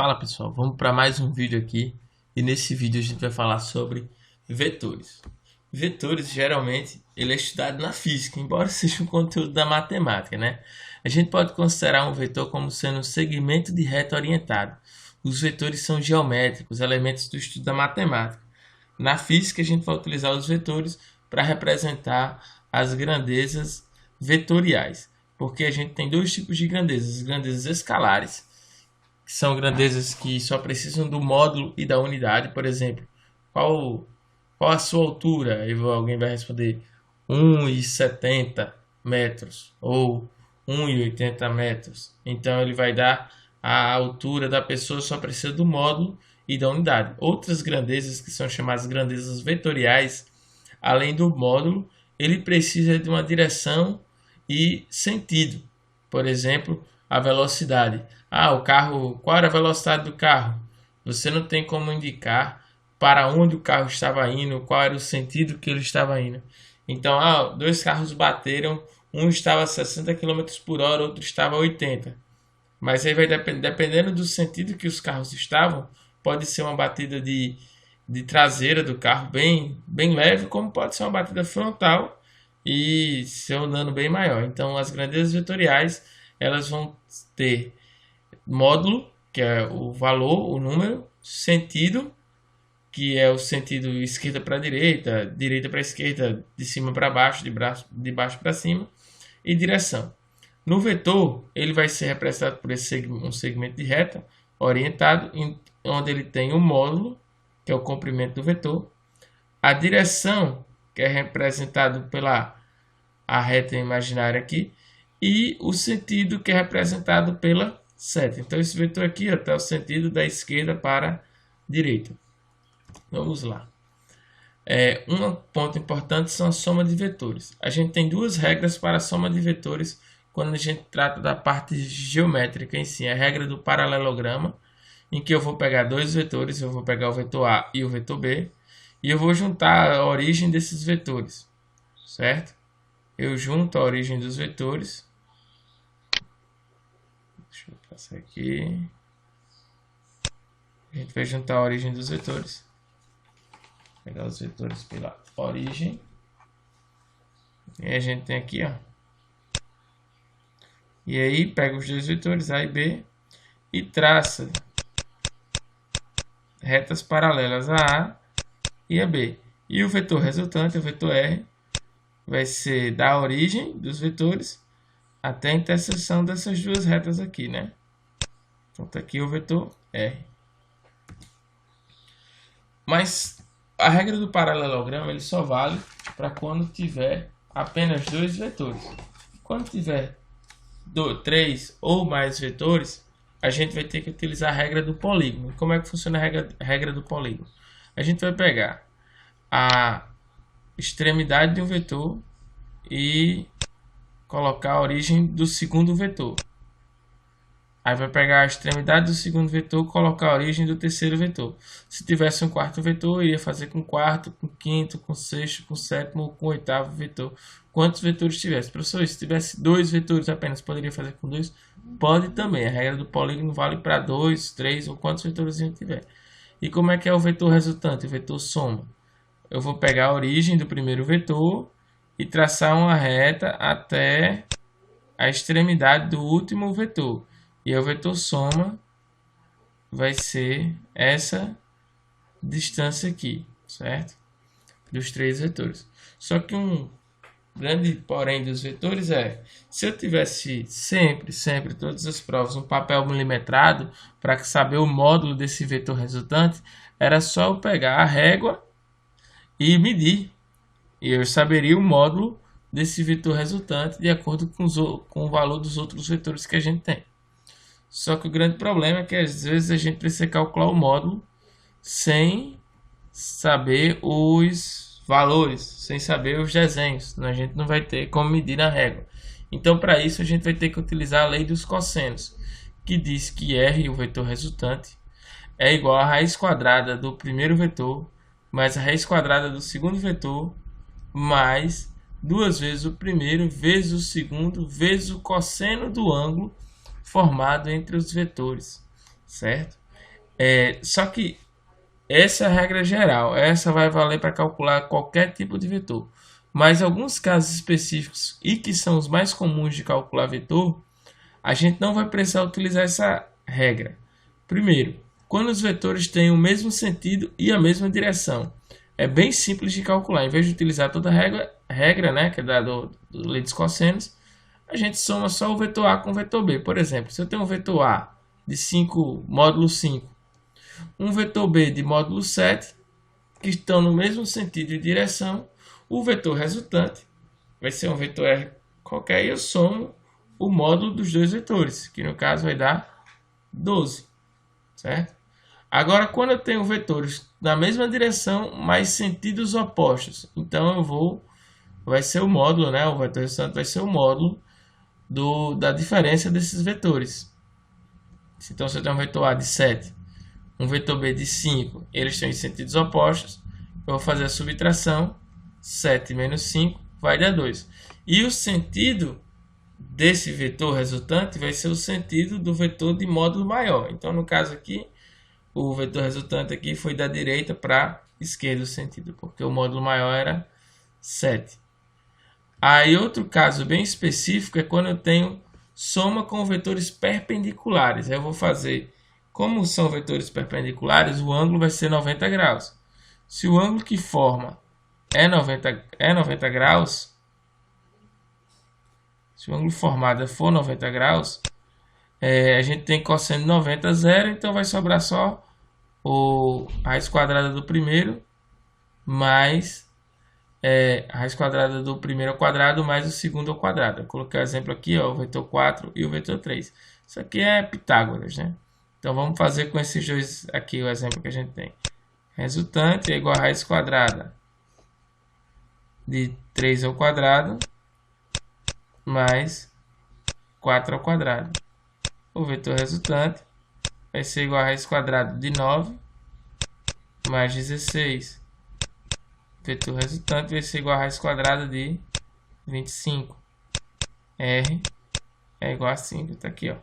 Fala pessoal, vamos para mais um vídeo aqui e nesse vídeo a gente vai falar sobre vetores. Vetores geralmente ele é estudado na física, embora seja um conteúdo da matemática, né? A gente pode considerar um vetor como sendo um segmento de reta orientado. Os vetores são geométricos, elementos do estudo da matemática. Na física a gente vai utilizar os vetores para representar as grandezas vetoriais, porque a gente tem dois tipos de grandezas, grandezas escalares, que são grandezas que só precisam do módulo e da unidade. Por exemplo, qual a sua altura? Aí alguém vai responder 1,70 metros ou 1,80 metros. Então ele vai dar a altura da pessoa, só precisa do módulo e da unidade. Outras grandezas que são chamadas grandezas vetoriais, além do módulo, ele precisa de uma direção e sentido. Por exemplo, a velocidade. O carro, qual era a velocidade do carro? Você não tem como indicar para onde o carro estava indo, qual era o sentido que ele estava indo. Então, dois carros bateram, um estava a 60 km por hora, outro estava a 80. Mas aí vai dependendo do sentido que os carros estavam, pode ser uma batida de traseira do carro bem leve, como pode ser uma batida frontal e ser um dano bem maior. Então, as grandezas vetoriais, elas vão ter módulo, que é o valor, o número, sentido, que é o sentido esquerda para direita, direita para esquerda, de cima para baixo, de baixo para cima, e direção. No vetor, ele vai ser representado por um segmento de reta orientado, onde ele tem o módulo, que é o comprimento do vetor, a direção, que é representado pela a reta imaginária aqui, e o sentido, que é representado pela seta. Então esse vetor aqui está o sentido da esquerda para a direita. Vamos lá. Um ponto importante são a soma de vetores. A gente tem duas regras para a soma de vetores quando a gente trata da parte geométrica em si. A regra do paralelograma, em que eu vou pegar dois vetores, eu vou pegar o vetor A e o vetor B, e eu vou juntar a origem desses vetores, certo? Eu junto a origem dos vetores. Deixa eu passar aqui. A gente vai juntar a origem dos vetores. Pegar os vetores pela origem. E a gente tem aqui, E aí pega os dois vetores A e B e traça retas paralelas a A e a B. E o vetor resultante, o vetor R, vai ser da origem dos vetores até a interseção dessas duas retas aqui, né? Então tá aqui o vetor R. Mas a regra do paralelograma ele só vale para quando tiver apenas dois vetores. Quando tiver três ou mais vetores, a gente vai ter que utilizar a regra do polígono. Como é que funciona a regra do polígono? A gente vai pegar a extremidade de um vetor e colocar a origem do segundo vetor. Aí vai pegar a extremidade do segundo vetor e colocar a origem do terceiro vetor. Se tivesse um quarto vetor, eu ia fazer com quarto, com quinto, com sexto, com sétimo ou com oitavo vetor. Quantos vetores tivesse? Professor, se tivesse dois vetores apenas, poderia fazer com dois? Pode também. A regra do polígono vale para dois, três ou quantos vetores a gente tiver. E como é que é o vetor resultante? O vetor soma. Eu vou pegar a origem do primeiro vetor e traçar uma reta até a extremidade do último vetor. E o vetor soma vai ser essa distância aqui, certo? Dos três vetores. Só que um grande porém dos vetores se eu tivesse sempre, todas as provas, um papel milimetrado para saber o módulo desse vetor resultante, era só eu pegar a régua e medir. E eu saberia o módulo desse vetor resultante de acordo com o valor dos outros vetores que a gente tem. Só que o grande problema é que às vezes a gente precisa calcular o módulo sem saber os valores, sem saber os desenhos. A gente não vai ter como medir na régua. Então, para isso, a gente vai ter que utilizar a lei dos cossenos, que diz que R, o vetor resultante, é igual à raiz quadrada do primeiro vetor, mais a raiz quadrada do segundo vetor, mais duas vezes o primeiro, vezes o segundo, vezes o cosseno do ângulo formado entre os vetores, certo? Só que essa é a regra geral, essa vai valer para calcular qualquer tipo de vetor. Mas alguns casos específicos e que são os mais comuns de calcular vetor, a gente não vai precisar utilizar essa regra. Primeiro, quando os vetores têm o mesmo sentido e a mesma direção. É bem simples de calcular. Em vez de utilizar toda a regra, né, que é da lei dos cossenos, a gente soma só o vetor A com o vetor B. Por exemplo, se eu tenho um vetor A de 5, módulo 5, um vetor B de módulo 7, que estão no mesmo sentido e direção, o vetor resultante vai ser um vetor R qualquer e eu somo o módulo dos dois vetores, que no caso vai dar 12, certo? Agora, quando eu tenho vetores na mesma direção, mas sentidos opostos, então vai ser o módulo, né? O vetor resultante vai ser o módulo da diferença desses vetores. Então, se eu tenho um vetor A de 7, um vetor B de 5, eles têm sentidos opostos, eu vou fazer a subtração, 7 menos 5 vai dar 2. E o sentido desse vetor resultante vai ser o sentido do vetor de módulo maior. Então, no caso aqui, o vetor resultante aqui foi da direita para esquerda o sentido, porque o módulo maior era 7. Aí outro caso bem específico é quando eu tenho soma com vetores perpendiculares. Aí eu vou fazer, como são vetores perpendiculares, o ângulo vai ser 90 graus. Se o ângulo que forma é 90 graus, se o ângulo formado for 90 graus, a gente tem cosseno de 90 zero, então vai sobrar só a raiz quadrada do primeiro mais a raiz quadrada do primeiro ao quadrado mais o segundo ao quadrado. Eu coloquei o exemplo aqui, ó, o vetor 4 e o vetor 3. Isso aqui é Pitágoras, né? Então vamos fazer com esses dois aqui o exemplo que a gente tem. Resultante é igual a raiz quadrada de 3 ao quadrado mais 4 ao quadrado. O vetor resultante vai ser igual a raiz quadrada de 9 mais 16. O vetor resultante vai ser igual a raiz quadrada de 25. R é igual a 5. Está aqui, ó,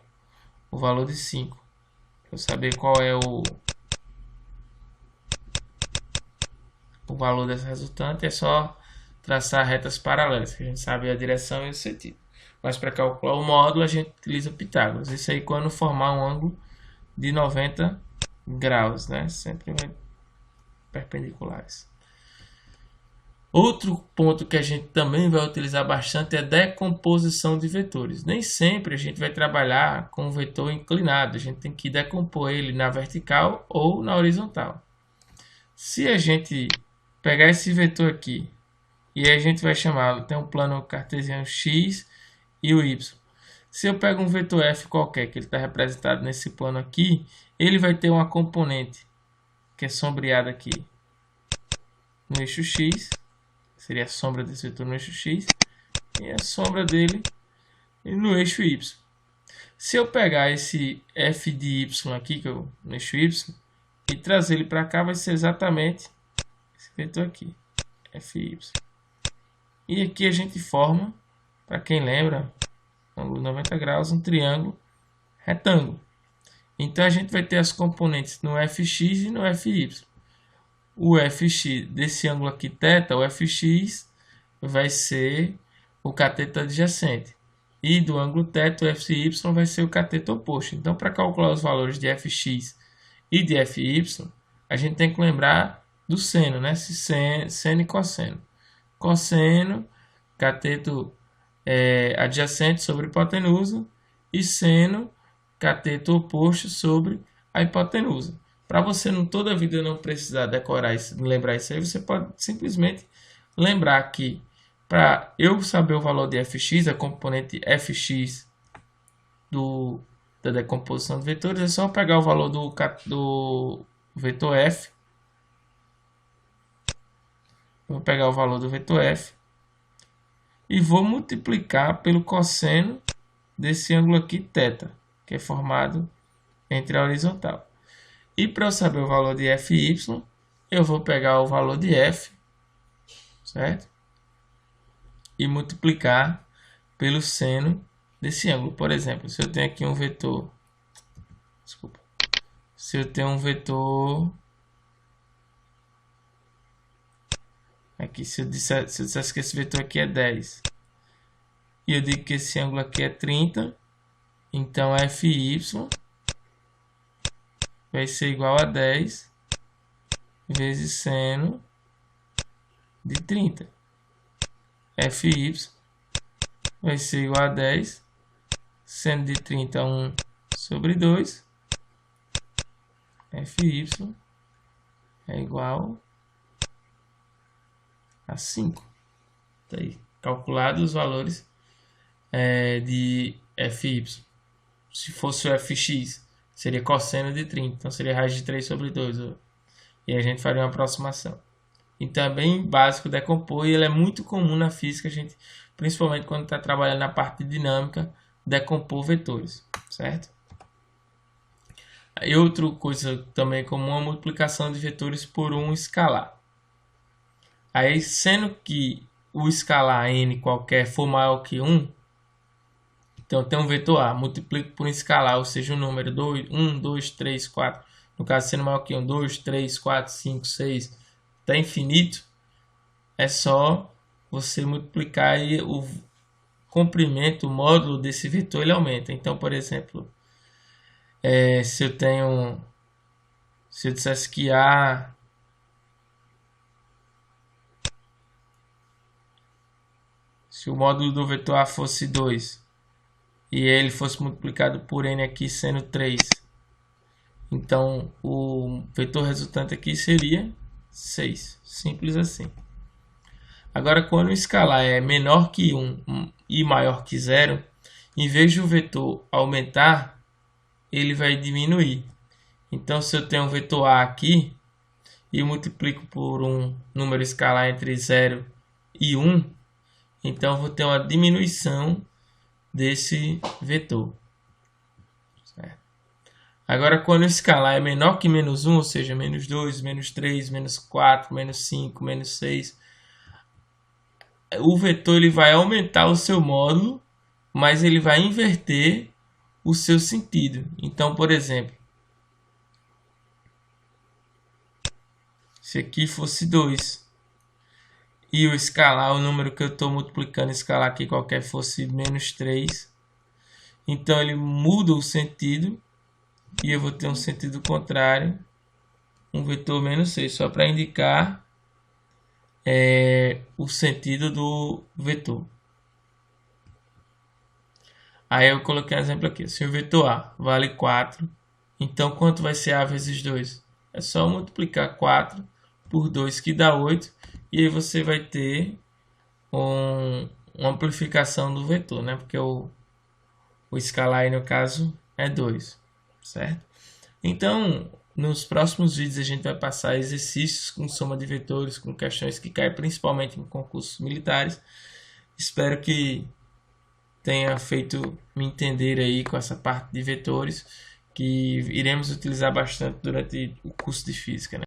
o valor de 5. Para eu saber qual é o valor dessa resultante, é só traçar retas paralelas, que a gente sabe a direção e o sentido. Mas para calcular o módulo, a gente utiliza Pitágoras. Isso aí quando formar um ângulo de 90 graus, né? Sempre perpendiculares. Outro ponto que a gente também vai utilizar bastante é a decomposição de vetores. Nem sempre a gente vai trabalhar com um vetor inclinado. A gente tem que decompor ele na vertical ou na horizontal. Se a gente pegar esse vetor aqui e a gente vai chamá-lo, tem um plano cartesiano x e o y. Se eu pego um vetor f qualquer, que ele está representado nesse plano aqui, ele vai ter uma componente que é sombreada aqui no eixo x, seria a sombra desse vetor no eixo x, e a sombra dele no eixo y. Se eu pegar esse f de y aqui, que é no eixo y, e trazer ele para cá, vai ser exatamente esse vetor aqui, fy. E aqui a gente forma, para quem lembra, ângulo 90 graus, um triângulo retângulo. Então a gente vai ter as componentes no fx e no fy. O fx desse ângulo aqui, θ, o fx vai ser o cateto adjacente. E do ângulo θ, o fy vai ser o cateto oposto. Então, para calcular os valores de fx e de fy, a gente tem que lembrar do seno, né? Seno e cosseno. Cosseno, cateto adjacente sobre hipotenusa, e seno, cateto oposto sobre a hipotenusa. Para você toda a vida não precisar decorar isso, lembrar isso aí, você pode simplesmente lembrar que para eu saber o valor de fx, a componente fx da decomposição de vetores, é só pegar o valor do vetor f. Vou pegar o valor do vetor f e vou multiplicar pelo cosseno desse ângulo aqui, θ, que é formado entre a horizontal. E para eu saber o valor de fy, eu vou pegar o valor de f, certo? E multiplicar pelo seno desse ângulo. Por exemplo, se eu tenho aqui um vetor, se eu tenho um vetor aqui, se eu dissesse que esse vetor aqui é 10 e eu digo que esse ângulo aqui é 30, então FY vai ser igual a 10 vezes seno de 30. FY vai ser igual a 10 seno de 30 1 sobre 2. FY é igual a 5. Tá aí, calculados os valores de FY. Se fosse o FX, seria cosseno de 30, então seria raiz de 3 sobre 2. E a gente faria uma aproximação. Então é bem básico decompor e ele é muito comum na física, a gente, principalmente quando está trabalhando na parte de dinâmica, decompor vetores, certo? E outra coisa também comum é a multiplicação de vetores por um escalar. Aí, sendo que o escalar n qualquer for maior que 1, então tem um vetor A, multiplico por um escalar, ou seja, um número 1, 2, 3, 4, no caso sendo maior que 1, 2, 3, 4, 5, 6, até infinito, é só você multiplicar e o comprimento, o módulo desse vetor, ele aumenta. Então, por exemplo, se eu dissesse que A se o módulo do vetor A fosse 2 e ele fosse multiplicado por n aqui sendo 3, então o vetor resultante aqui seria 6, simples assim. Agora, quando o escalar é menor que 1 e maior que 0, em vez de o vetor aumentar, ele vai diminuir. Então, se eu tenho um vetor A aqui e multiplico por um número escalar entre 0 e 1, então eu vou ter uma diminuição desse vetor. Certo? Agora, quando o escalar é menor que menos 1, ou seja, menos 2, menos 3, menos 4, menos 5, menos 6, o vetor ele vai aumentar o seu módulo, mas ele vai inverter o seu sentido. Então, por exemplo, se aqui fosse 2 e o escalar, o número que eu estou multiplicando, escalar aqui qualquer fosse menos 3, então ele muda o sentido e eu vou ter um sentido contrário, um vetor menos 6, só para indicar o sentido do vetor. Aí eu coloquei um exemplo aqui. Se o vetor A vale 4, então quanto vai ser A vezes 2? É só multiplicar 4 por 2, que dá 8. E aí você vai ter uma amplificação do vetor, né? Porque o escalar aí no caso é 2, certo? Então, nos próximos vídeos a gente vai passar exercícios com soma de vetores, com questões que caem principalmente em concursos militares. Espero que tenha feito me entender aí com essa parte de vetores, que iremos utilizar bastante durante o curso de física, né?